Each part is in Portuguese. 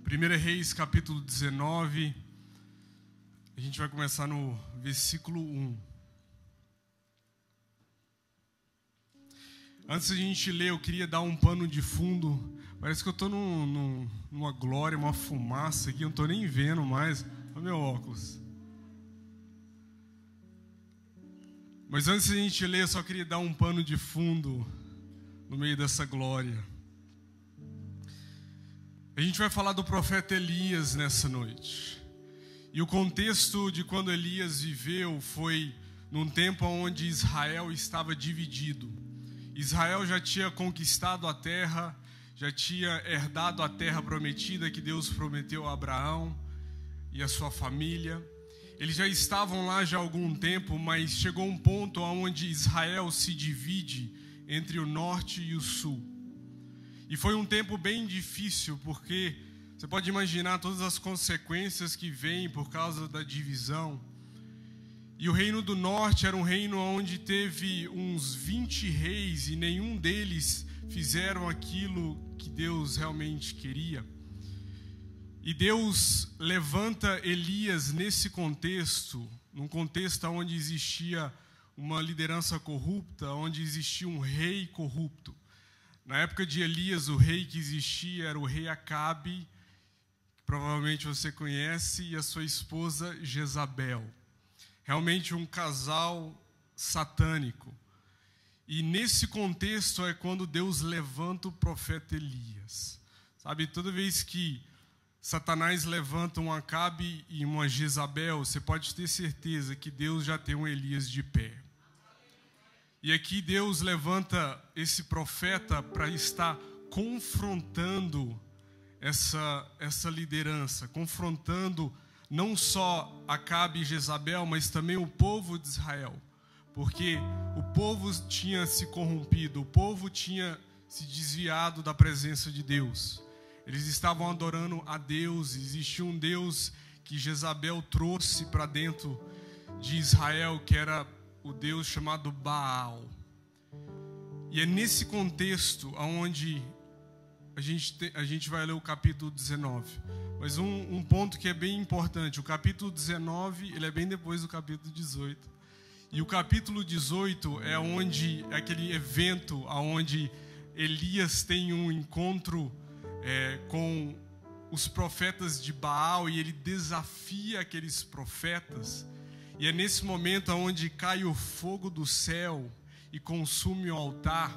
1 Reis, capítulo 19, a gente vai começar no versículo 1. Antes de a gente ler, eu queria dar um pano de fundo. Parece que eu estou numa glória, uma fumaça aqui, eu não estou nem vendo mais. Olha meu óculos. Mas antes de a gente ler, eu só queria dar um pano de fundo no meio dessa glória. A gente vai falar do profeta Elias nessa noite. E o contexto de quando Elias viveu foi num tempo onde Israel estava dividido. Israel já tinha conquistado a terra, já tinha herdado a terra prometida que Deus prometeu a Abraão e a sua família. Eles já estavam lá já há algum tempo, mas chegou um ponto onde Israel se divide entre o norte e o sul. E foi um tempo bem difícil, porque você pode imaginar todas as consequências que vêm por causa da divisão. E o reino do norte era um reino onde teve uns 20 reis e nenhum deles fizeram aquilo que Deus realmente queria. E Deus levanta Elias nesse contexto, num contexto onde existia uma liderança corrupta, onde existia um rei corrupto. Na época de Elias, o rei que existia era o rei Acabe, que provavelmente você conhece, e a sua esposa Jezabel. Realmente um casal satânico. E nesse contexto é quando Deus levanta o profeta Elias. Sabe, toda vez que Satanás levanta um Acabe e uma Jezabel, você pode ter certeza que Deus já tem um Elias de pé. E aqui Deus levanta esse profeta para estar confrontando essa liderança, confrontando não só Acabe e Jezabel, mas também o povo de Israel. Porque o povo tinha se corrompido, o povo tinha se desviado da presença de Deus. Eles estavam adorando a Deus, existia um Deus que Jezabel trouxe para dentro de Israel, que era o Deus chamado Baal. E é nesse contexto onde a gente vai ler o capítulo 19. Mas um ponto que é bem importante, o capítulo 19, ele é bem depois do capítulo 18. E o capítulo 18 é aquele evento onde Elias tem um encontro com os profetas de Baal e ele desafia aqueles profetas. E é nesse momento onde cai o fogo do céu e consume o altar,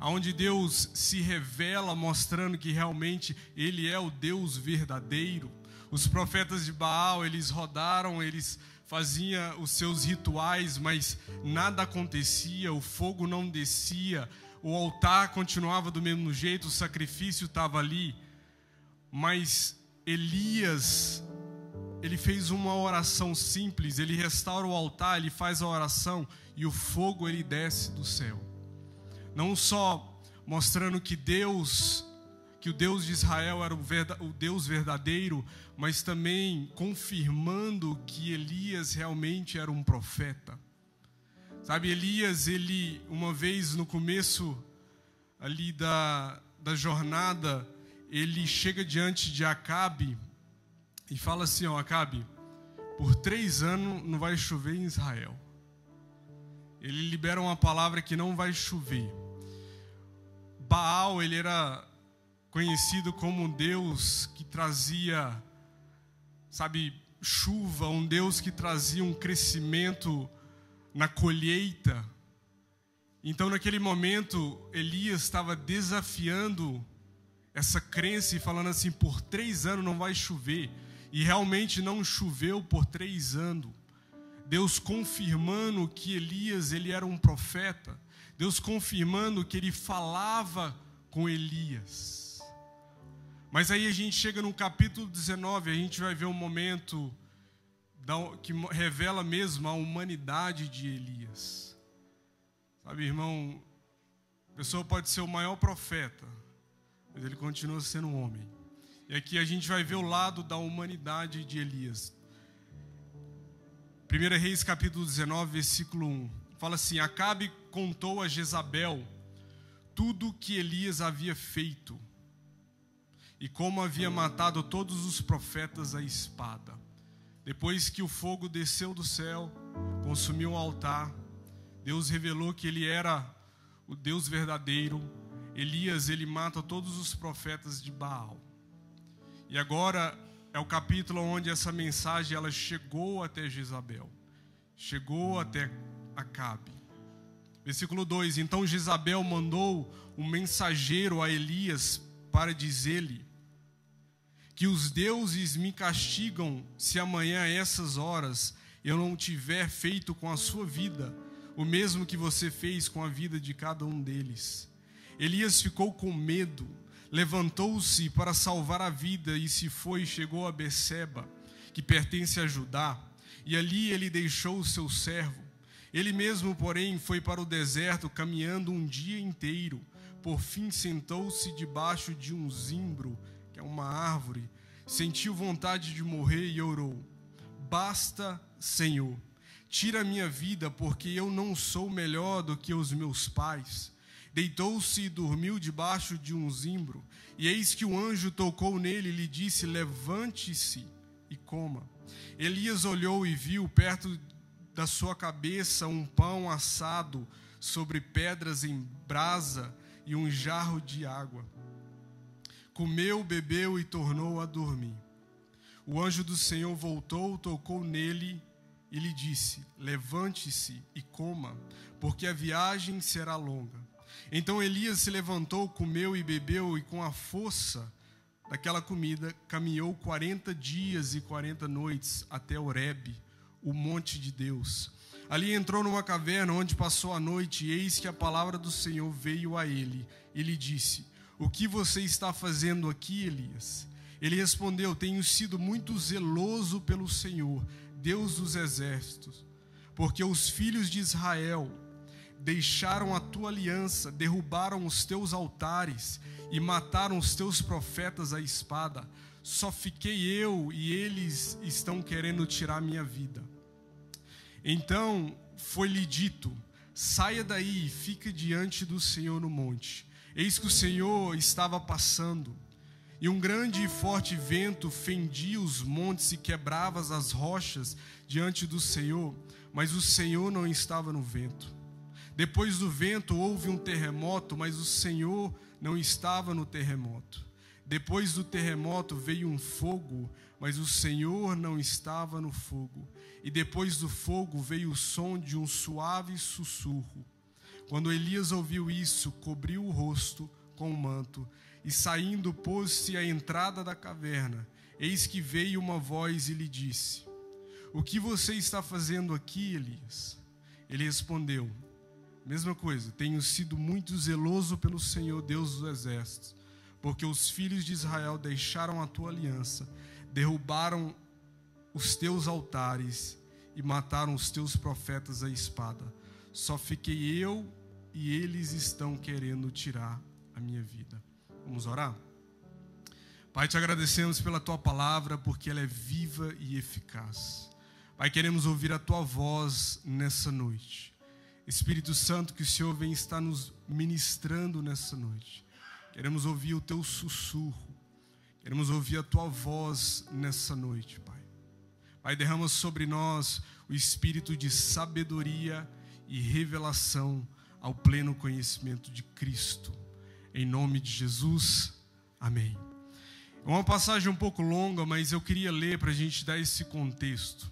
onde Deus se revela mostrando que realmente Ele é o Deus verdadeiro. Os profetas de Baal, eles rodaram, eles faziam os seus rituais, mas nada acontecia, o fogo não descia, o altar continuava do mesmo jeito, o sacrifício estava ali. Mas Elias, ele fez uma oração simples, ele restaura o altar, ele faz a oração e o fogo ele desce do céu. Não só mostrando que o Deus de Israel era o Deus verdadeiro, mas também confirmando que Elias realmente era um profeta. Sabe, Elias, ele uma vez no começo ali da jornada, ele chega diante de Acabe e fala assim, Acabe, por 3 anos não vai chover em Israel. Ele libera uma palavra que não vai chover. Baal, ele era conhecido como um Deus que trazia, chuva, um Deus que trazia um crescimento na colheita. Então, naquele momento, Elias estava desafiando essa crença e falando assim, por 3 anos não vai chover. E realmente não choveu por 3 anos. Deus confirmando que Elias ele era um profeta. Deus confirmando que ele falava com Elias. Mas aí a gente chega no capítulo 19, a gente vai ver um momento que revela mesmo a humanidade de Elias. Sabe, irmão, a pessoa pode ser o maior profeta, mas ele continua sendo um homem. E aqui a gente vai ver o lado da humanidade de Elias. 1 Reis capítulo 19, versículo 1. Fala assim, Acabe contou a Jezabel tudo o que Elias havia feito. e como havia matado todos os profetas à espada. Depois que o fogo desceu do céu, consumiu o altar, Deus revelou que ele era o Deus verdadeiro. Elias, ele mata todos os profetas de Baal. E agora é o capítulo onde essa mensagem ela chegou até Jezabel, chegou até Acabe. Versículo 2: Então Jezabel mandou um mensageiro a Elias para dizer-lhe que os deuses me castigam se amanhã a essas horas eu não tiver feito com a sua vida o mesmo que você fez com a vida de cada um deles. Elias ficou com medo, levantou-se para salvar a vida e se foi e chegou a Beceba, que pertence a Judá, e ali ele deixou o seu servo. Ele mesmo, porém, foi para o deserto caminhando um dia inteiro. Por fim sentou-se debaixo de um zimbro, que é uma árvore, sentiu vontade de morrer e orou: Basta, Senhor, tira a minha vida, porque eu não sou melhor do que os meus pais. Deitou-se e dormiu debaixo de um zimbro, e eis que o anjo tocou nele e lhe disse: Levante-se e coma. Elias olhou e viu perto da sua cabeça um pão assado sobre pedras em brasa e um jarro de água. Comeu, bebeu e tornou a dormir. O anjo do Senhor voltou, tocou nele e lhe disse: Levante-se e coma, porque a viagem será longa. Então Elias se levantou, comeu e bebeu, e com a força daquela comida caminhou 40 dias e 40 noites até Horebe, o monte de Deus. Ali entrou numa caverna onde passou a noite, e eis que a palavra do Senhor veio a ele e lhe disse: O que você está fazendo aqui, Elias? Ele respondeu: Tenho sido muito zeloso pelo Senhor, Deus dos exércitos, porque os filhos de Israel deixaram a tua aliança, derrubaram os teus altares e mataram os teus profetas à espada. Só fiquei eu e eles estão querendo tirar minha vida. Então foi-lhe dito: Saia daí e fique diante do Senhor no monte. Eis que o Senhor estava passando, e um grande e forte vento fendia os montes e quebrava as rochas diante do Senhor, mas o Senhor não estava no vento. Depois do vento houve um terremoto, mas o Senhor não estava no terremoto. Depois do terremoto veio um fogo, mas o Senhor não estava no fogo. E depois do fogo veio o som de um suave sussurro. Quando Elias ouviu isso, cobriu o rosto com o manto, e saindo pôs-se à entrada da caverna. Eis que veio uma voz e lhe disse: O que você está fazendo aqui, Elias? Ele respondeu: Mesma coisa, tenho sido muito zeloso pelo Senhor, Deus dos exércitos, porque os filhos de Israel deixaram a tua aliança, derrubaram os teus altares e mataram os teus profetas à espada. Só fiquei eu e eles estão querendo tirar a minha vida. Vamos orar? Pai, te agradecemos pela tua palavra, porque ela é viva e eficaz. Pai, queremos ouvir a tua voz nessa noite. Espírito Santo, que o Senhor vem estar nos ministrando nessa noite. Queremos ouvir o teu sussurro. Queremos ouvir a tua voz nessa noite, Pai. Pai, derrama sobre nós o espírito de sabedoria e revelação ao pleno conhecimento de Cristo. Em nome de Jesus, amém. É uma passagem um pouco longa, mas eu queria ler para a gente dar esse contexto.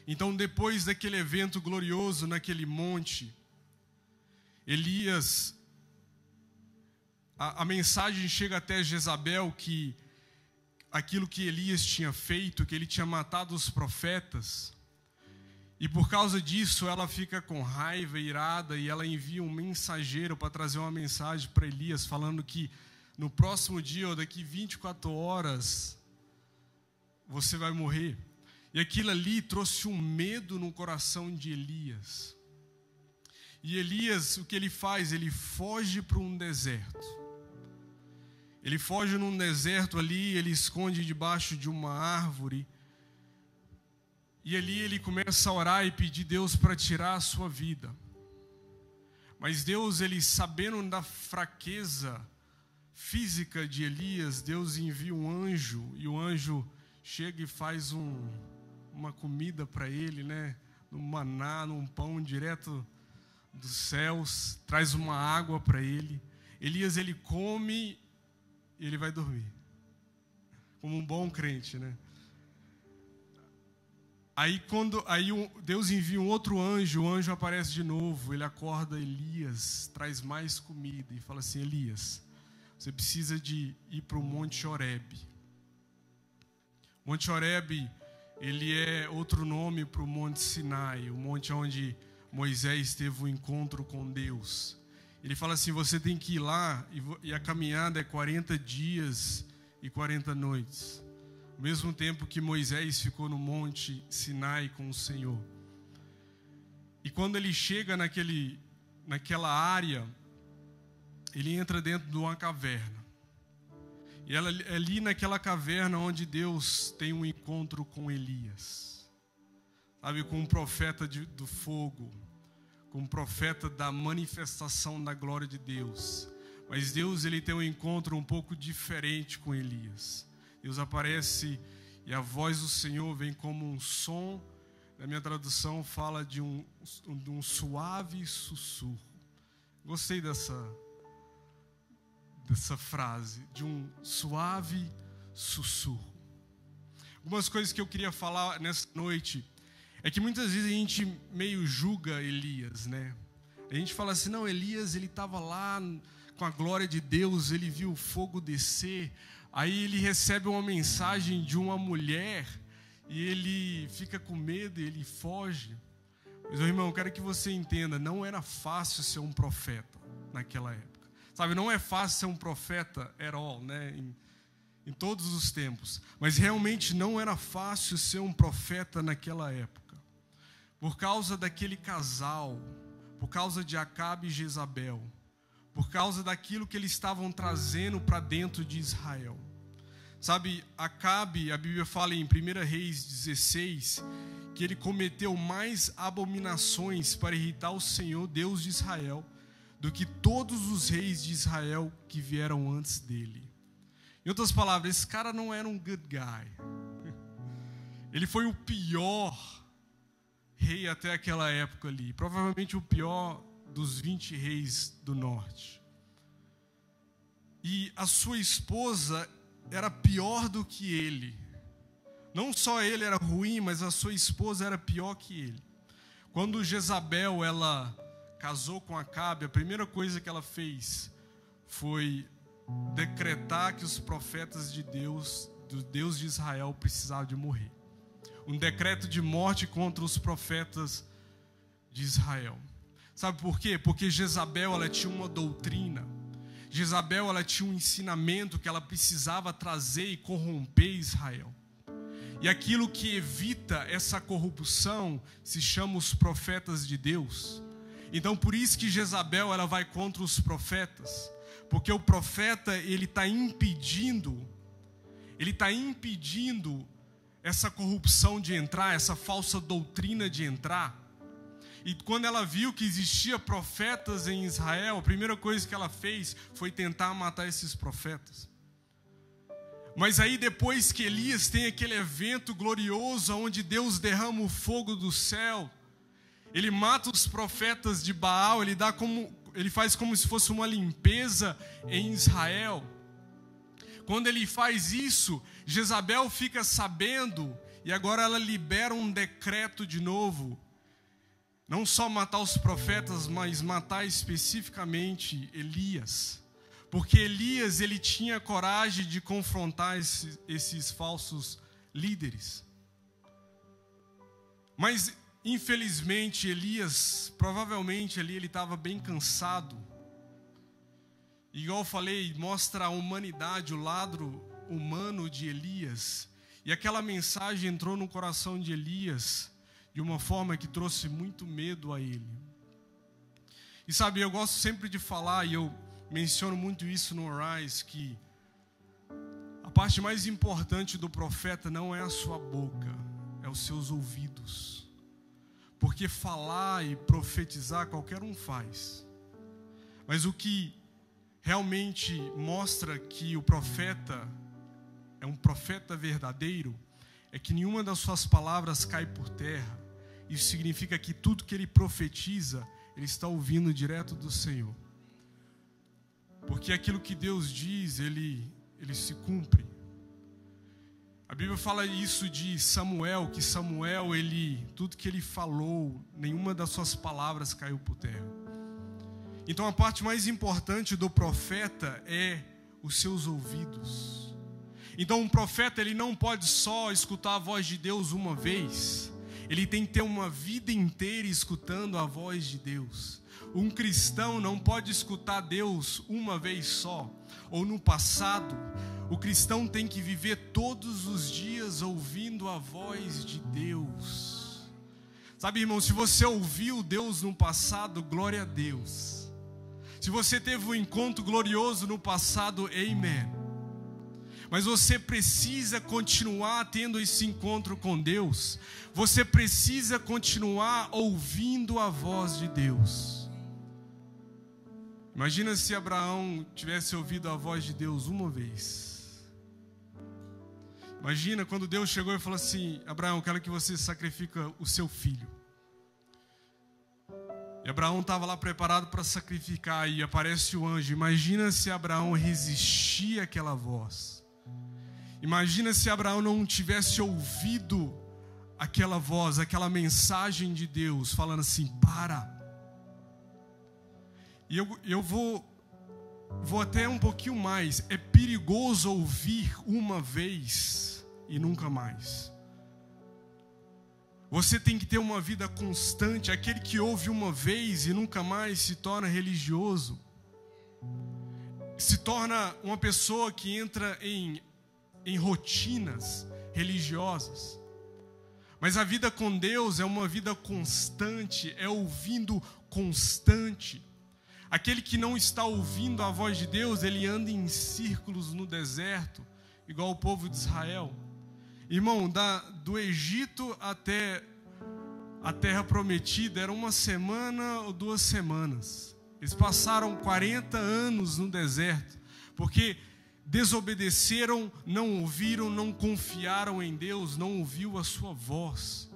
Então, depois daquele evento glorioso naquele monte, Elias, a mensagem chega até Jezabel que aquilo que Elias tinha feito, que ele tinha matado os profetas, e por causa disso ela fica com raiva, irada, e ela envia um mensageiro para trazer uma mensagem para Elias, falando que no próximo dia, ou daqui 24 horas, você vai morrer. E aquilo ali trouxe um medo no coração de Elias. E Elias, o que ele faz? Ele foge para um deserto. Ele foge num deserto ali, ele esconde debaixo de uma árvore. E ali ele começa a orar e pedir a Deus para tirar a sua vida. Mas Deus, ele sabendo da fraqueza física de Elias, Deus envia um anjo, e o anjo chega e faz uma comida para ele, né? Um maná, num pão direto dos céus, traz uma água para ele. Elias, ele come e ele vai dormir, como um bom crente, né? Aí Deus envia um outro anjo, o anjo aparece de novo, ele acorda Elias, traz mais comida e fala assim: Elias, você precisa de ir para o Monte Horebe. Monte Horebe, ele é outro nome para o Monte Sinai, o monte onde Moisés teve um encontro com Deus. Ele fala assim: você tem que ir lá, e a caminhada é 40 dias e 40 noites. Ao mesmo tempo que Moisés ficou no Monte Sinai com o Senhor. E quando ele chega naquela área, ele entra dentro de uma caverna. E é ali naquela caverna onde Deus tem um encontro com Elias. Sabe, com um profeta do fogo, com um profeta da manifestação da glória de Deus. Mas Deus, ele tem um encontro um pouco diferente com Elias. Deus aparece e a voz do Senhor vem como um som. Na minha tradução fala de um suave sussurro. Gostei dessa frase, de um suave sussurro. Algumas coisas que eu queria falar nessa noite é que muitas vezes a gente meio julga Elias, né? A gente fala assim: não, Elias, ele estava lá com a glória de Deus, ele viu o fogo descer, aí ele recebe uma mensagem de uma mulher e ele fica com medo e ele foge. Mas, meu irmão, eu quero que você entenda, não era fácil ser um profeta naquela época. Sabe, não é fácil ser um profeta at all, né? Em todos os tempos. Mas realmente não era fácil ser um profeta naquela época. Por causa daquele casal, por causa de Acabe e Jezabel, por causa daquilo que eles estavam trazendo para dentro de Israel. Sabe, Acabe, a Bíblia fala em 1 Reis 16, que ele cometeu mais abominações para irritar o Senhor, Deus de Israel, do que todos os reis de Israel que vieram antes dele. Em outras palavras, esse cara não era um good guy. Ele foi o pior rei até aquela época ali. Provavelmente o pior dos 20 reis do norte. E a sua esposa era pior do que ele. Não só ele era ruim, mas a sua esposa era pior que ele. Quando Jezabel, ela casou com Acabe, a primeira coisa que ela fez foi decretar que os profetas de Deus, do Deus de Israel, precisavam de morrer. Um decreto de morte contra os profetas de Israel. Sabe por quê? Porque Jezabel, ela tinha uma doutrina. Jezabel, ela tinha um ensinamento que ela precisava trazer e corromper Israel. E aquilo que evita essa corrupção se chama os profetas de Deus. Então, por isso que Jezabel, ela vai contra os profetas. Porque o profeta, ele está impedindo essa corrupção de entrar, essa falsa doutrina de entrar. E quando ela viu que existia profetas em Israel, a primeira coisa que ela fez foi tentar matar esses profetas. Mas aí depois que Elias tem aquele evento glorioso, onde Deus derrama o fogo do céu, ele mata os profetas de Baal, ele faz como se fosse uma limpeza em Israel. Quando ele faz isso, Jezabel fica sabendo, e agora ela libera um decreto de novo. Não só matar os profetas, mas matar especificamente Elias. Porque Elias, ele tinha coragem de confrontar esses falsos líderes. Mas, infelizmente, Elias, provavelmente ali ele estava bem cansado. Igual eu falei, mostra a humanidade, o lado humano de Elias. E aquela mensagem entrou no coração de Elias de uma forma que trouxe muito medo a ele. E sabe, eu gosto sempre de falar, e eu menciono muito isso no Arise, que a parte mais importante do profeta não é a sua boca, é os seus ouvidos. Porque falar e profetizar qualquer um faz. Mas o que realmente mostra que o profeta é um profeta verdadeiro é que nenhuma das suas palavras cai por terra. Isso significa que tudo que ele profetiza, ele está ouvindo direto do Senhor. Porque aquilo que Deus diz, ele se cumpre. A Bíblia fala isso de Samuel, que Samuel, tudo que ele falou, nenhuma das suas palavras caiu por terra. Então a parte mais importante do profeta é os seus ouvidos. Então um profeta, ele não pode só escutar a voz de Deus uma vez. Ele tem que ter uma vida inteira escutando a voz de Deus. Um cristão não pode escutar Deus uma vez só, ou no passado. O cristão tem que viver todos os dias ouvindo a voz de Deus. Sabe, irmão, se você ouviu Deus no passado, glória a Deus. Se você teve um encontro glorioso no passado, amém. Mas você precisa continuar tendo esse encontro com Deus. Você precisa continuar ouvindo a voz de Deus. Imagina se Abraão tivesse ouvido a voz de Deus uma vez. Imagina quando Deus chegou e falou assim: Abraão, quero que você sacrifique o seu filho. E Abraão estava lá preparado para sacrificar e aparece o anjo. Imagina se Abraão resistia àquela voz. Imagina se Abraão não tivesse ouvido aquela voz, aquela mensagem de Deus falando assim: para. E eu vou até um pouquinho mais. É perigoso ouvir uma vez e nunca mais. Você tem que ter uma vida constante. Aquele que ouve uma vez e nunca mais se torna religioso. Se torna uma pessoa que entra em rotinas religiosas. Mas a vida com Deus é uma vida constante, é ouvindo constante. Aquele que não está ouvindo a voz de Deus, ele anda em círculos no deserto, igual o povo de Israel. Irmão, do Egito até a terra prometida era 1 semana ou 2 semanas. Eles passaram 40 anos no deserto, porque desobedeceram, não ouviram, não confiaram em Deus, não ouviu a sua voz.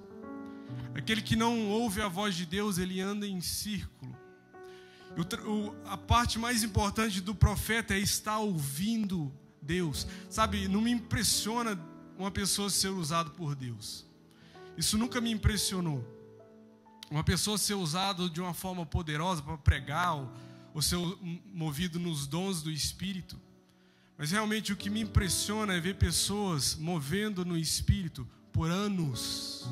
Aquele que não ouve a voz de Deus, ele anda em círculo. A parte mais importante do profeta é estar ouvindo Deus. Sabe, não me impressiona uma pessoa ser usada por Deus. Isso nunca me impressionou. Uma pessoa ser usada de uma forma poderosa para pregar, ou ser movido nos dons do Espírito. Mas realmente o que me impressiona é ver pessoas movendo no Espírito por anos.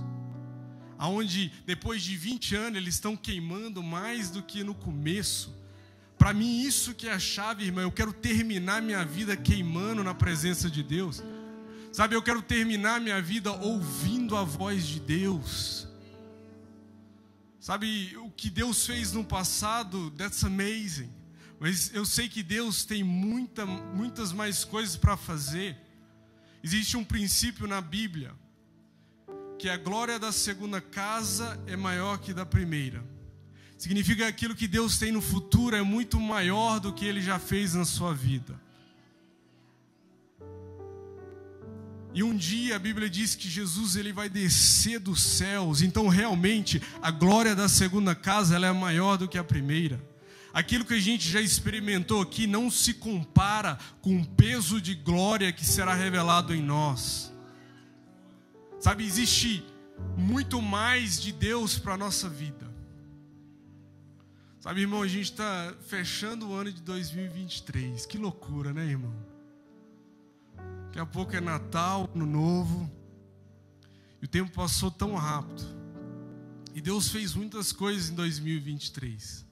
Onde depois de 20 anos eles estão queimando mais do que no começo. Para mim isso que é a chave, irmão. Eu quero terminar minha vida queimando na presença de Deus. Sabe, eu quero terminar minha vida ouvindo a voz de Deus. Sabe, o que Deus fez no passado, that's amazing. Mas eu sei que Deus tem muitas mais coisas para fazer. Existe um princípio na Bíblia, que a glória da segunda casa é maior que da primeira. Significa que aquilo que Deus tem no futuro é muito maior do que Ele já fez na sua vida. E um dia a Bíblia diz que Jesus ele vai descer dos céus. Então realmente a glória da segunda casa ela é maior do que a primeira. Aquilo que a gente já experimentou aqui não se compara com o peso de glória que será revelado em nós. Sabe, existe muito mais de Deus para a nossa vida. Sabe, irmão, a gente está fechando o ano de 2023. Que loucura, né, irmão? Daqui a pouco é Natal, Ano Novo. E o tempo passou tão rápido. E Deus fez muitas coisas em 2023.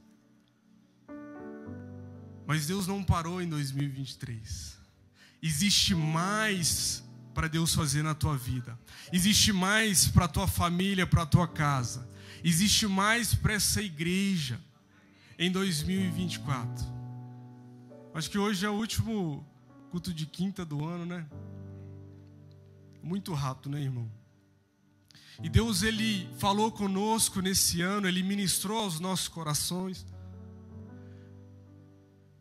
Mas Deus não parou em 2023. Existe mais para Deus fazer na tua vida. Existe mais para a tua família, para a tua casa. Existe mais para essa igreja em 2024. Acho que hoje é o último culto de quinta do ano, né? Muito rápido, né, irmão? E Deus, Ele falou conosco nesse ano, Ele ministrou aos nossos corações.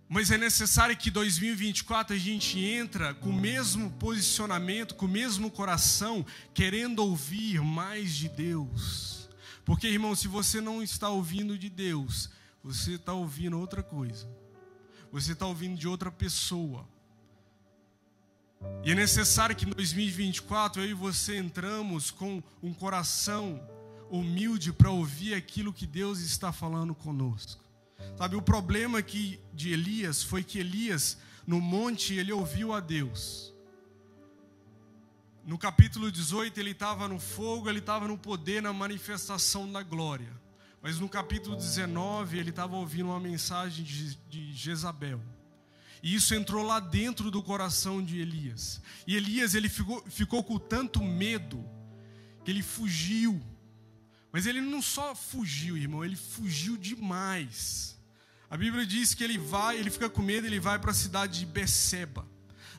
Mas é necessário que 2024 a gente entra com o mesmo posicionamento, com o mesmo coração, querendo ouvir mais de Deus. Porque, irmão, se você não está ouvindo de Deus, você está ouvindo outra coisa. Você está ouvindo de outra pessoa. E é necessário que em 2024 eu e você entramos com um coração humilde para ouvir aquilo que Deus está falando conosco. Sabe, o problema aqui de Elias foi que Elias, no monte, ele ouviu a Deus. No capítulo 18, ele estava no fogo, ele estava no poder, na manifestação da glória. Mas no capítulo 19, ele estava ouvindo uma mensagem de Jezabel. E isso entrou lá dentro do coração de Elias. E Elias, ele ficou com tanto medo, que ele fugiu. Mas ele não só fugiu, irmão, ele fugiu demais. A Bíblia diz que ele fica com medo, ele vai para a cidade de Beceba.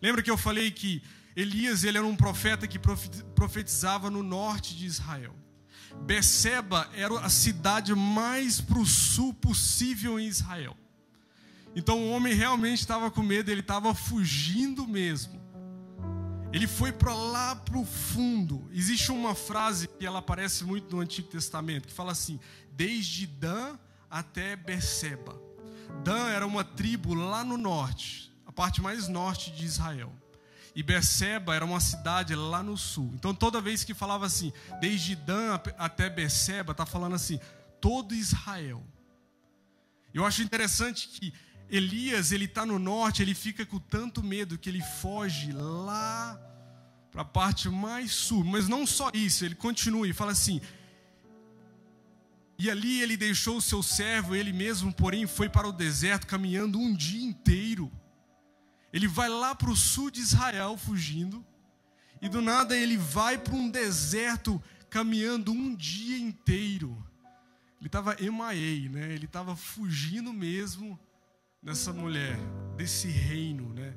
Lembra que eu falei que Elias, ele era um profeta que profetizava no norte de Israel. Beceba era a cidade mais para o sul possível em Israel. Então o homem realmente estava com medo, ele estava fugindo mesmo. Ele foi para lá para o fundo. Existe uma frase que ela aparece muito no Antigo Testamento, que fala assim: desde Dan até Beceba. Dan era uma tribo lá no norte, a parte mais norte de Israel. E Beceba era uma cidade lá no sul. Então toda vez que falava assim, desde Dan até Beceba, está falando assim, todo Israel. Eu acho interessante que Elias, ele está no norte, ele fica com tanto medo que ele foge lá para a parte mais sul. Mas não só isso, ele continua e fala assim: e ali ele deixou o seu servo, ele mesmo, porém, foi para o deserto caminhando um dia inteiro. Ele vai lá para o sul de Israel fugindo, e do nada ele vai para um deserto caminhando um dia inteiro. Ele estava MIA, né? Ele estava fugindo mesmo dessa mulher, desse reino, né?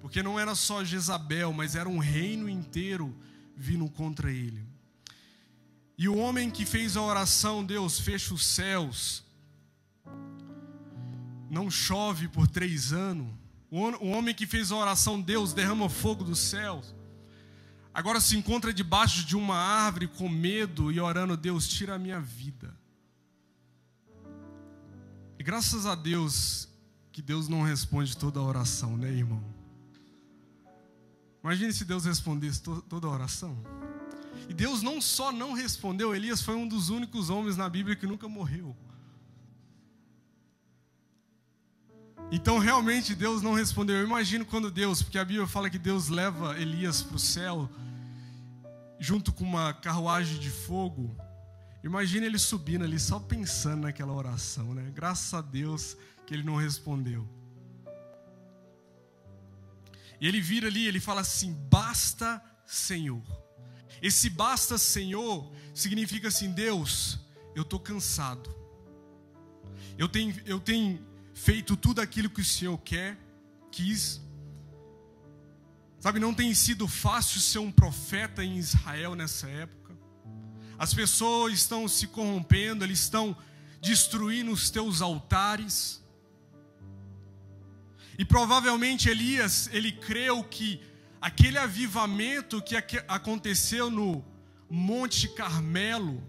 Porque não era só Jezabel, mas era um reino inteiro vindo contra ele. E o homem que fez a oração, Deus fecha os céus, não chove por 3 anos. O homem que fez a oração, Deus derrama fogo dos céus, agora se encontra debaixo de uma árvore com medo e orando: Deus, tira a minha vida. E graças a Deus que Deus não responde toda a oração, né, irmão? Imagine se Deus respondesse toda a oração. E Deus não só não respondeu, Elias foi um dos únicos homens na Bíblia que nunca morreu. Então realmente Deus não respondeu. Eu imagino quando Deus, porque a Bíblia fala que Deus leva Elias para o céu, junto com uma carruagem de fogo. Imagina ele subindo ali, só pensando naquela oração, né? Graças a Deus que ele não respondeu. E ele vira ali, ele fala assim: basta, Senhor. Esse basta, Senhor, significa assim: Deus, eu estou cansado. Eu tenho feito tudo aquilo que o Senhor quis. Sabe, não tem sido fácil ser um profeta em Israel nessa época. As pessoas estão se corrompendo, eles estão destruindo os teus altares. E provavelmente Elias, ele creu que aquele avivamento que aconteceu no Monte Carmelo,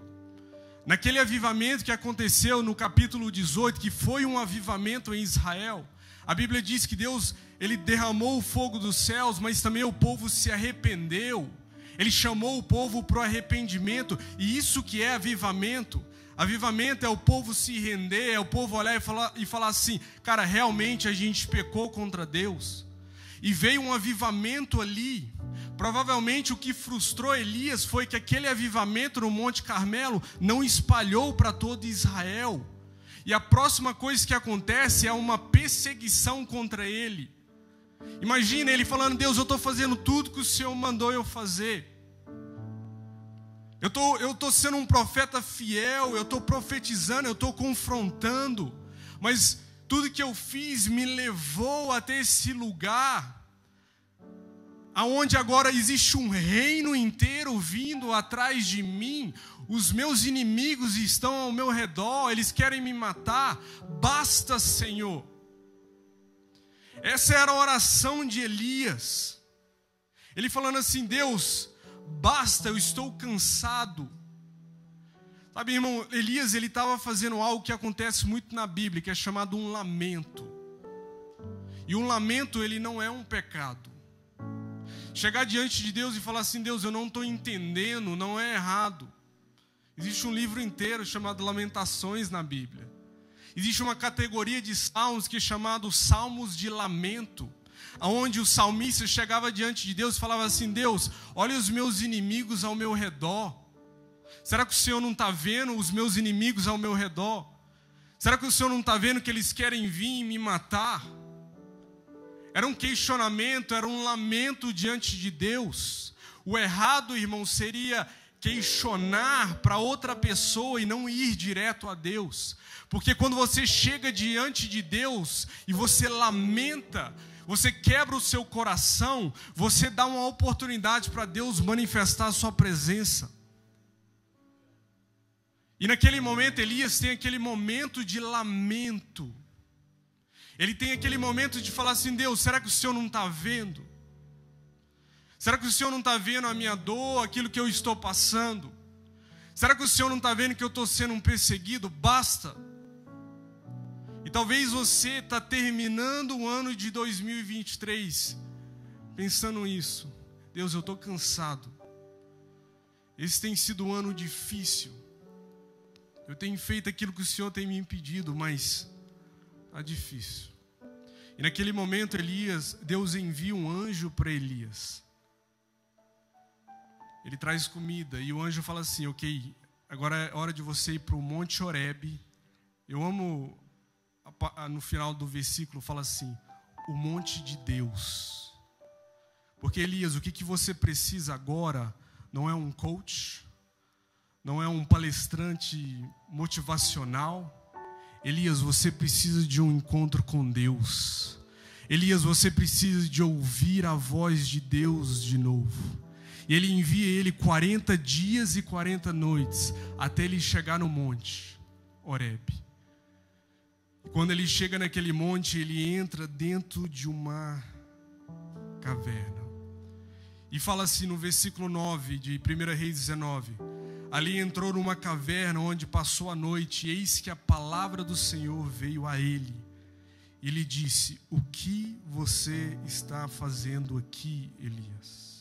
naquele avivamento que aconteceu no capítulo 18, que foi um avivamento em Israel, a Bíblia diz que Deus, ele derramou o fogo dos céus, mas também o povo se arrependeu. Ele chamou o povo para o arrependimento, e isso que é avivamento. Avivamento é o povo se render, é o povo olhar e falar assim: cara, realmente a gente pecou contra Deus. E veio um avivamento ali. Provavelmente o que frustrou Elias foi que aquele avivamento no Monte Carmelo não espalhou para todo Israel. E a próxima coisa que acontece é uma perseguição contra ele. Imagina ele falando: Deus, eu estou fazendo tudo que o Senhor mandou eu fazer. Eu estou sendo um profeta fiel, eu estou profetizando, eu estou confrontando. Mas tudo que eu fiz me levou até esse lugar, aonde agora existe um reino inteiro vindo atrás de mim. Os meus inimigos estão ao meu redor, eles querem me matar. Basta, Senhor. Essa era a oração de Elias. Ele falando assim: Deus, basta, eu estou cansado. Sabe, irmão, Elias, ele estava fazendo algo que acontece muito na Bíblia, que é chamado um lamento. E um lamento, ele não é um pecado. Chegar diante de Deus e falar assim: Deus, eu não estou entendendo, não é errado. Existe um livro inteiro chamado Lamentações na Bíblia. Existe uma categoria de salmos que é chamado Salmos de Lamento, onde o salmista chegava diante de Deus e falava assim: Deus, olha os meus inimigos ao meu redor. Será que o Senhor não está vendo os meus inimigos ao meu redor? Será que o Senhor não está vendo que eles querem vir e me matar? Era um questionamento, era um lamento diante de Deus. O errado, irmão, seria questionar para outra pessoa e não ir direto a Deus. Porque quando você chega diante de Deus e você lamenta, você quebra o seu coração, você dá uma oportunidade para Deus manifestar a sua presença. E naquele momento, Elias tem aquele momento de lamento. Ele tem aquele momento de falar assim: Deus, será que o Senhor não está vendo? Será que o Senhor não está vendo a minha dor, aquilo que eu estou passando? Será que o Senhor não está vendo que eu estou sendo um perseguido? Basta. E talvez você está terminando o ano de 2023 pensando nisso. Deus, eu estou cansado. Esse tem sido um ano difícil. Eu tenho feito aquilo que o Senhor tem me impedido, mas está difícil. E naquele momento, Deus envia um anjo para Elias. Ele traz comida e o anjo fala assim: ok, agora é hora de você ir para o Monte Horebe. Eu amo, no final do versículo fala assim: o monte de Deus. Porque Elias, o que você precisa agora não é um coach, não é um palestrante motivacional. Elias, você precisa de um encontro com Deus. Elias, você precisa de ouvir a voz de Deus de novo. E ele envia ele 40 dias e 40 noites até ele chegar no monte Horebe. E quando ele chega naquele monte, ele entra dentro de uma caverna. E fala assim no versículo 9 de 1 Reis 19: ali entrou numa caverna onde passou a noite, e eis que a palavra do Senhor veio a ele. E lhe disse: o que você está fazendo aqui, Elias?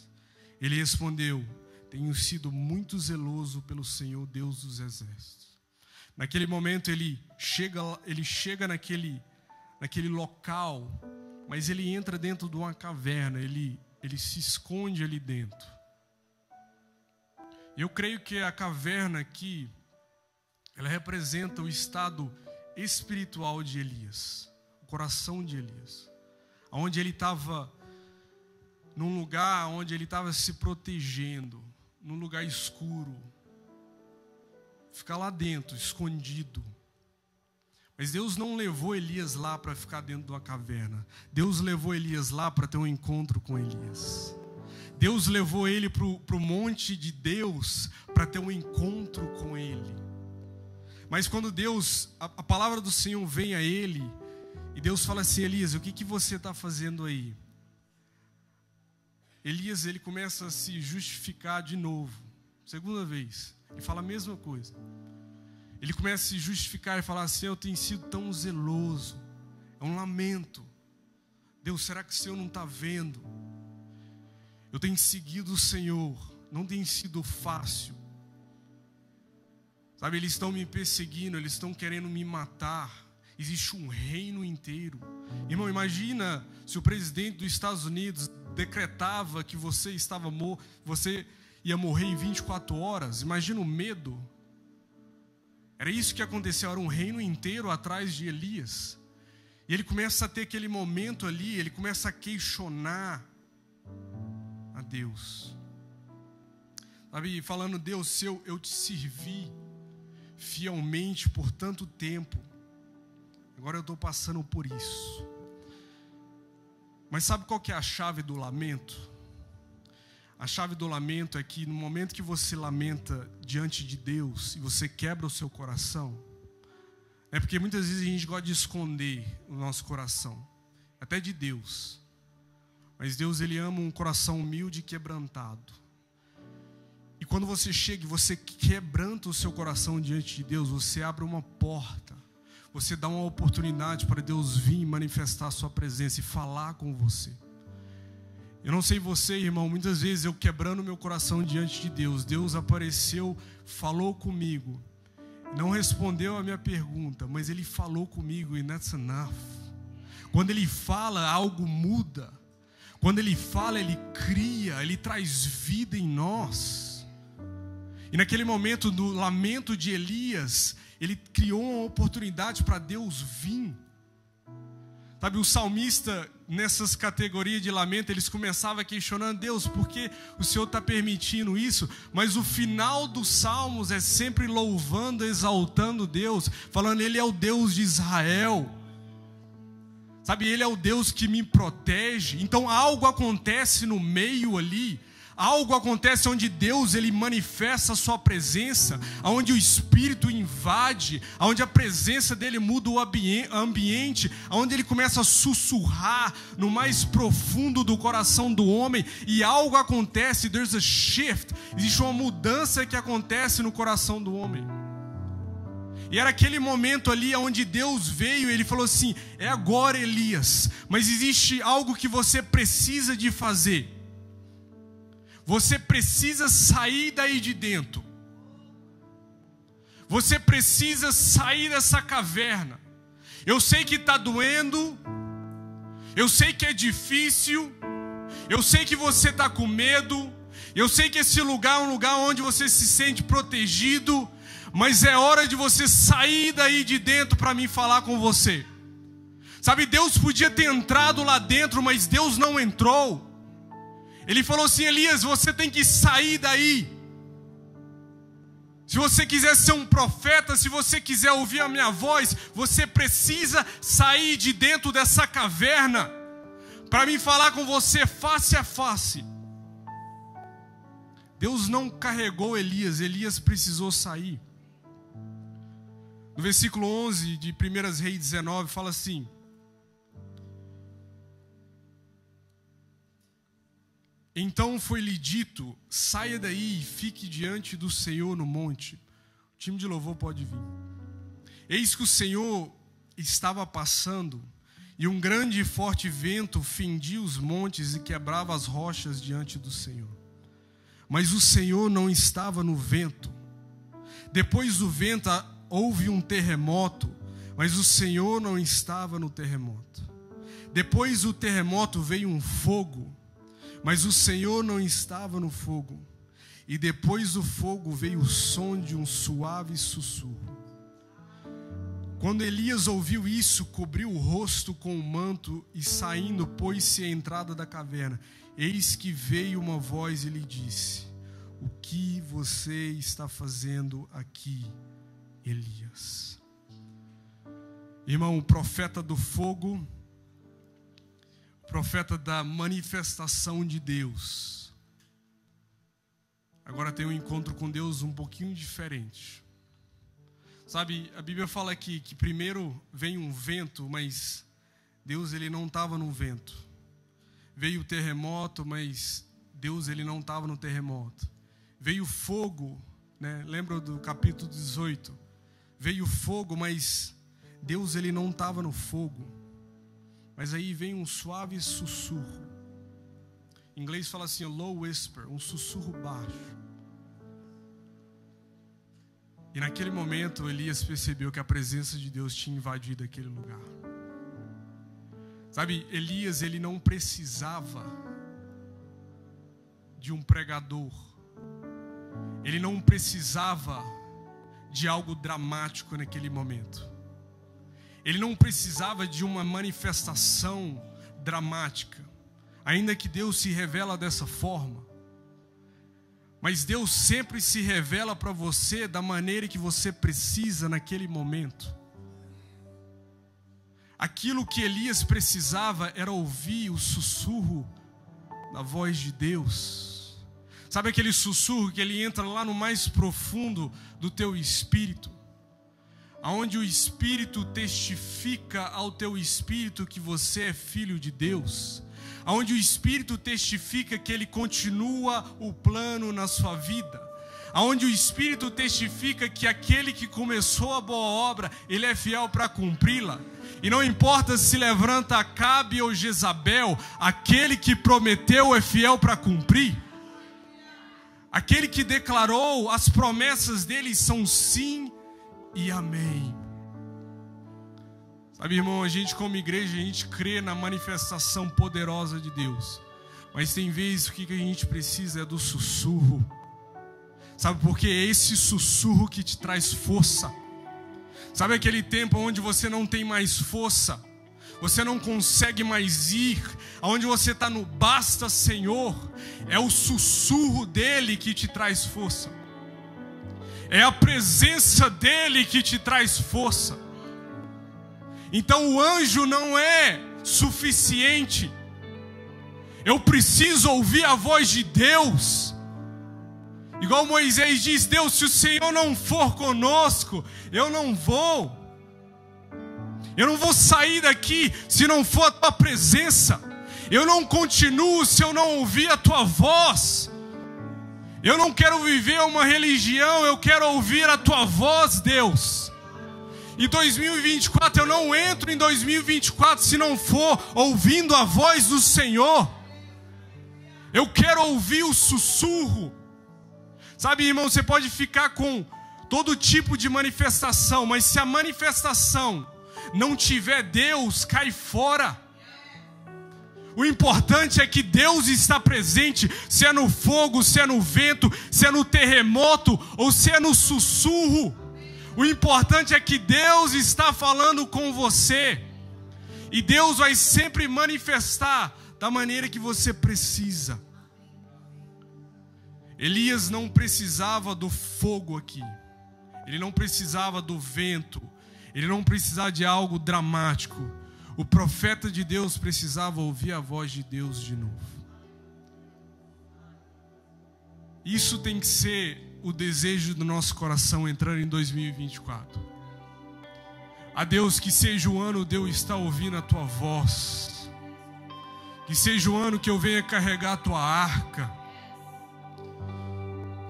Ele respondeu: tenho sido muito zeloso pelo Senhor, Deus dos exércitos. Naquele momento ele chega naquele local, mas ele entra dentro de uma caverna, ele se esconde ali dentro. Eu creio que a caverna aqui, ela representa o estado espiritual de Elias, o coração de Elias, onde ele estava num lugar onde ele estava se protegendo, num lugar escuro, ficar lá dentro, escondido. Mas Deus não levou Elias lá para ficar dentro de uma caverna. Deus levou Elias lá para ter um encontro com Elias. Deus levou ele para o monte de Deus para ter um encontro com ele. Mas quando a palavra do Senhor vem a ele, e Deus fala assim: Elias, o que você está fazendo aí? Elias, ele começa a se justificar de novo, segunda vez, ele fala a mesma coisa. Ele começa a se justificar e falar assim: eu tenho sido tão zeloso, é um lamento. Deus, será que o Senhor não está vendo? Eu tenho seguido o Senhor, não tem sido fácil. Sabe, eles estão me perseguindo, eles estão querendo me matar. Existe um reino inteiro. Irmão, imagina se o presidente dos Estados Unidos decretava que você ia morrer em 24 horas. Imagina o medo. Era isso que aconteceu, era um reino inteiro atrás de Elias. E ele começa a ter aquele momento ali, ele começa a questionar a Deus. Sabe, falando: Deus, se eu te servi fielmente por tanto tempo, agora eu estou passando por isso. Mas sabe qual que é a chave do lamento? A chave do lamento é que no momento que você lamenta diante de Deus e você quebra o seu coração, porque muitas vezes a gente gosta de esconder o nosso coração. até de Deus. Mas Deus, Ele ama um coração humilde e quebrantado. E quando você chega e você quebranta o seu coração diante de Deus, você abre uma porta, você dá uma oportunidade para Deus vir manifestar a sua presença e falar com você. Eu não sei você, irmão, muitas vezes eu quebrando meu coração diante de Deus, Deus apareceu, falou comigo, não respondeu a minha pergunta, mas Ele falou comigo, e that's enough. Quando Ele fala, algo muda. Quando Ele fala, Ele cria, Ele traz vida em nós. E naquele momento do lamento de Elias, ele criou uma oportunidade para Deus vir. Sabe, o salmista, nessas categorias de lamento, eles começavam questionando: Deus, por que o Senhor está permitindo isso? Mas o final dos salmos é sempre louvando, exaltando Deus, falando: Ele é o Deus de Israel. Sabe, Ele é o Deus que me protege. Então algo acontece no meio ali. Algo acontece onde Deus, Ele manifesta a sua presença, onde o Espírito invade, onde a presença dEle muda o ambiente, onde Ele começa a sussurrar no mais profundo do coração do homem, e algo acontece, there's a shift, existe uma mudança que acontece no coração do homem. E era aquele momento ali onde Deus veio e Ele falou assim: é agora, Elias, mas existe algo que você precisa de fazer. Você precisa sair daí de dentro. Você precisa sair dessa caverna. Eu sei que está doendo. Eu sei que é difícil. Eu sei que você está com medo. Eu sei que esse lugar é um lugar onde você se sente protegido. Mas é hora de você sair daí de dentro para mim falar com você. Sabe, Deus podia ter entrado lá dentro, mas Deus não entrou. Ele falou assim: Elias, você tem que sair daí. Se você quiser ser um profeta, se você quiser ouvir a minha voz, você precisa sair de dentro dessa caverna para mim falar com você face a face. Deus não carregou Elias, Elias precisou sair. No versículo 11 de 1 Reis 19 fala assim: então foi-lhe dito: saia daí e fique diante do Senhor no monte. O time de louvor pode vir. Eis que o Senhor estava passando, e um grande e forte vento fendia os montes e quebrava as rochas diante do Senhor. Mas o Senhor não estava no vento. Depois do vento houve um terremoto, mas o Senhor não estava no terremoto. Depois do terremoto veio um fogo, mas o Senhor não estava no fogo. E depois do fogo veio o som de um suave sussurro. Quando Elias ouviu isso, cobriu o rosto com o manto e saindo, pôs-se à entrada da caverna. Eis que veio uma voz e lhe disse: o que você está fazendo aqui, Elias? Irmão, o profeta do fogo, profeta da manifestação de Deus, agora tem um encontro com Deus um pouquinho diferente. Sabe, a Bíblia fala aqui que primeiro vem um vento, mas Deus, ele não estava no vento. Veio o terremoto, mas Deus, ele não estava no terremoto. Veio fogo, né? Lembra do capítulo 18? Veio fogo, mas Deus, ele não estava no fogo. Mas aí vem um suave sussurro. Em inglês fala assim, low whisper, um sussurro baixo. E naquele momento Elias percebeu que a presença de Deus tinha invadido aquele lugar. Sabe, Elias, ele não precisava de um pregador. Ele não precisava de algo dramático naquele momento. Ele não precisava de uma manifestação dramática. Ainda que Deus se revela dessa forma. Mas Deus sempre se revela para você da maneira que você precisa naquele momento. Aquilo que Elias precisava era ouvir o sussurro da voz de Deus. Sabe aquele sussurro que ele entra lá no mais profundo do teu espírito? aonde o Espírito testifica ao teu espírito que você é filho de Deus, aonde o Espírito testifica que Ele continua o plano na sua vida, aonde o Espírito testifica que aquele que começou a boa obra, Ele é fiel para cumpri-la. E não importa se levanta Acabe ou Jezabel, aquele que prometeu é fiel para cumprir. Aquele que declarou, as promessas dele são sim e amém. Sabe, irmão, a gente como igreja, a gente crê na manifestação poderosa de Deus. Mas tem vezes o que a gente precisa é do sussurro. Sabe, porque é esse sussurro que te traz força. Sabe aquele tempo onde você não tem mais força, você não consegue mais ir, onde você está no basta Senhor, é o sussurro dele que te traz força, é a presença dele que te traz força. Então o anjo não é suficiente, eu preciso ouvir a voz de Deus. Igual Moisés diz: Deus, se o Senhor não for conosco, eu não vou sair daqui se não for a tua presença, eu não continuo se eu não ouvir a tua voz. Eu não quero viver uma religião, eu quero ouvir a tua voz, Deus. Em 2024, eu não entro em 2024 se não for ouvindo a voz do Senhor. Eu quero ouvir o sussurro. Sabe, irmão, você pode ficar com todo tipo de manifestação, mas se a manifestação não tiver Deus, cai fora. O importante é que Deus está presente, se é no fogo, se é no vento, se é no terremoto ou se é no sussurro. O importante é que Deus está falando com você. E Deus vai sempre manifestar da maneira que você precisa. Elias não precisava do fogo aqui. Ele não precisava do vento. Ele não precisava de algo dramático. O profeta de Deus precisava ouvir a voz de Deus de novo. Isso tem que ser o desejo do nosso coração entrando em 2024. A Deus, que seja o ano de eu estar ouvindo a tua voz. Que seja o ano que eu venha carregar a tua arca.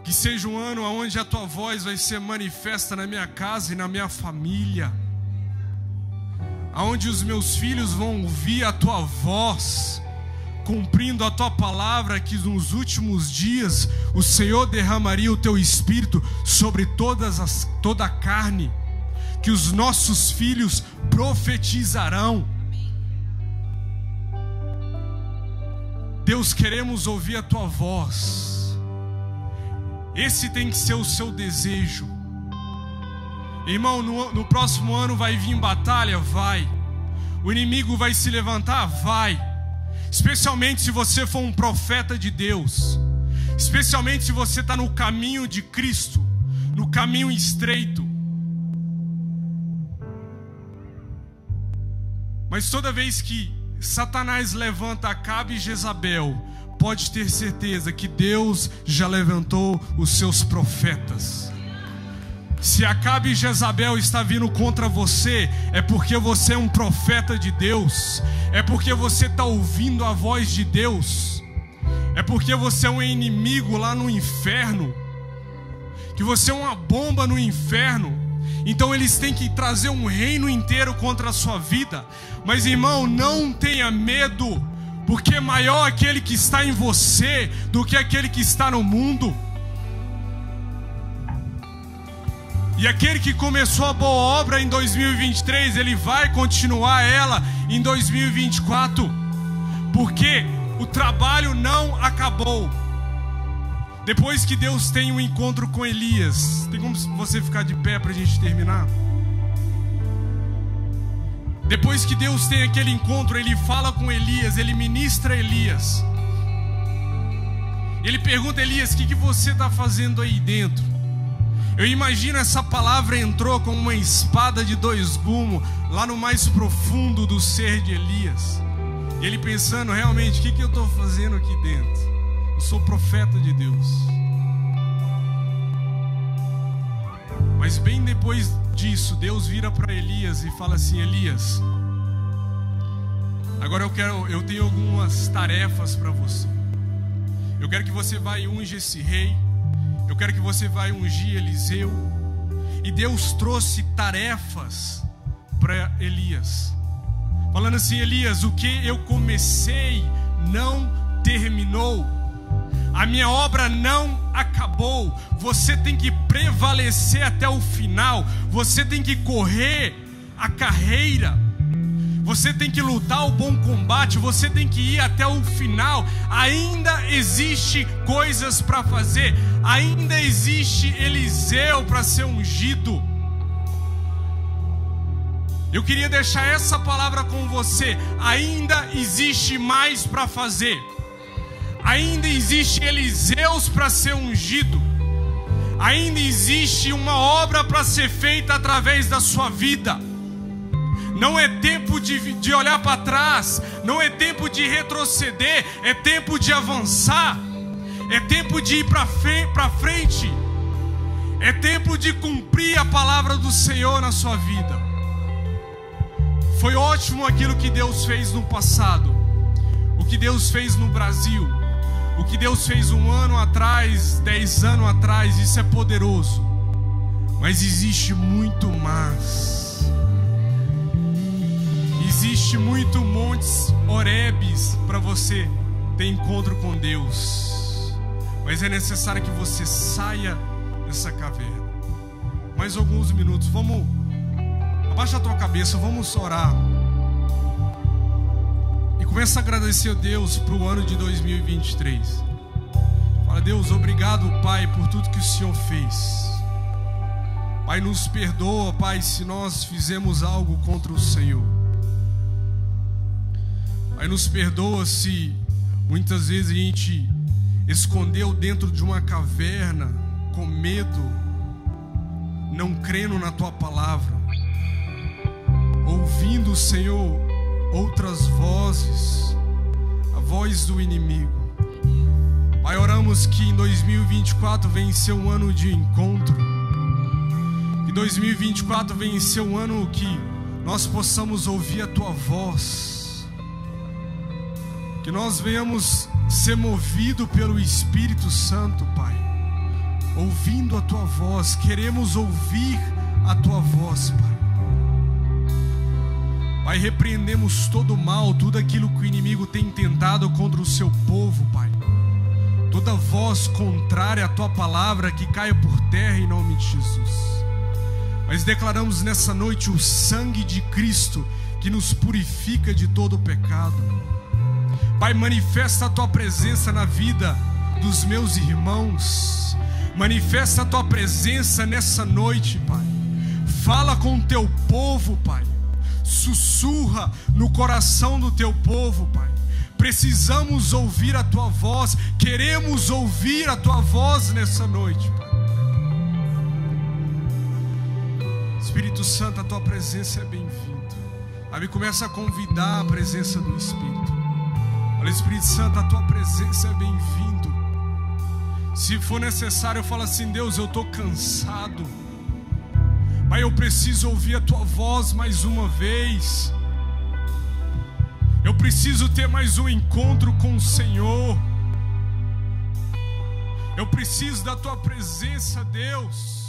Que seja um ano onde a tua voz vai ser manifesta na minha casa e na minha família. Onde os meus filhos vão ouvir a tua voz, cumprindo a tua palavra, que nos últimos dias o Senhor derramaria o teu espírito sobre toda a carne. Que os nossos filhos profetizarão. Deus, queremos ouvir a tua voz. Esse tem que ser o seu desejo. Irmão, no próximo ano vai vir batalha? Vai. O inimigo vai se levantar? Vai. Especialmente se você for um profeta de Deus. Especialmente se você está no caminho de Cristo, no caminho estreito. Mas toda vez que Satanás levanta Acabe e Jezabel, pode ter certeza que Deus já levantou os seus profetas. Se Acabe e Jezabel está vindo contra você, é porque você é um profeta de Deus, é porque você está ouvindo a voz de Deus, é porque você é um inimigo lá no inferno, que você é uma bomba no inferno. Então eles têm que trazer um reino inteiro contra a sua vida. Mas, irmão, não tenha medo, porque é maior aquele que está em você do que aquele que está no mundo. E aquele que começou a boa obra em 2023, ele vai continuar ela em 2024. Porque o trabalho não acabou. Depois que Deus tem um encontro com Elias, tem como você ficar de pé para a gente terminar? Depois que Deus tem aquele encontro, Ele fala com Elias, Ele ministra Elias. Ele pergunta a Elias: o que você está fazendo aí dentro? Eu imagino essa palavra entrou como uma espada de dois gumes lá no mais profundo do ser de Elias. Ele pensando: realmente, o que eu estou fazendo aqui dentro? Eu sou profeta de Deus. Mas bem depois disso, Deus vira para Elias e fala assim: Elias, agora eu tenho algumas tarefas para você. Eu quero que você vá e unja esse rei. Eu quero que você vá e ungir Eliseu. E Deus trouxe tarefas para Elias, falando assim: Elias, o que eu comecei não terminou. A minha obra não acabou. Você tem que prevalecer até o final. Você tem que correr a carreira. Você tem que lutar o bom combate. Você tem que ir até o final. Ainda existe coisas para fazer. Ainda existe Eliseu para ser ungido. Eu queria deixar essa palavra com você. Ainda existe mais para fazer. Ainda existe Eliseus para ser ungido. Ainda existe uma obra para ser feita através da sua vida. Não é tempo de olhar para trás. Não é tempo de retroceder. É tempo de avançar. É tempo de ir para frente. É tempo de cumprir a palavra do Senhor na sua vida. Foi ótimo aquilo que Deus fez no passado. O que Deus fez no Brasil. O que Deus fez 1 ano atrás, 10 anos atrás, isso é poderoso. Mas existe muito mais. Existe muito montes Horebes para você ter encontro com Deus. Mas é necessário que você saia dessa caverna. Mais alguns minutos, vamos. Abaixa a tua cabeça, vamos orar. E começa a agradecer a Deus para o ano de 2023. Fala: Deus, obrigado, Pai, por tudo que o Senhor fez. Pai, nos perdoa, Pai, se nós fizemos algo contra o Senhor. Pai, nos perdoa se muitas vezes a gente escondeu dentro de uma caverna, com medo, não crendo na Tua palavra, ouvindo, Senhor, outras vozes, a voz do inimigo. Pai, oramos que em 2024 venha ser um ano de encontro. Que 2024 venha ser um ano que nós possamos ouvir a Tua voz. Que nós venhamos ser movidos pelo Espírito Santo, Pai. Ouvindo a Tua voz, queremos ouvir a Tua voz, Pai. Pai, repreendemos todo o mal, tudo aquilo que o inimigo tem tentado contra o Seu povo, Pai. Toda voz contrária à Tua palavra que caia por terra em nome de Jesus. Mas declaramos nessa noite o sangue de Cristo que nos purifica de todo o pecado. Pai, manifesta a Tua presença na vida dos meus irmãos. Manifesta a Tua presença nessa noite, Pai. Fala com o Teu povo, Pai. Sussurra no coração do Teu povo, Pai. Precisamos ouvir a Tua voz. Queremos ouvir a Tua voz nessa noite, Pai. Espírito Santo, a Tua presença é bem-vinda. Aí começa a convidar a presença do Espírito. Olha, Espírito Santo, a Tua presença é bem-vindo. Se for necessário, eu falo assim: Deus, eu estou cansado. Pai, eu preciso ouvir a Tua voz mais uma vez. Eu preciso ter mais um encontro com o Senhor. Eu preciso da Tua presença, Deus.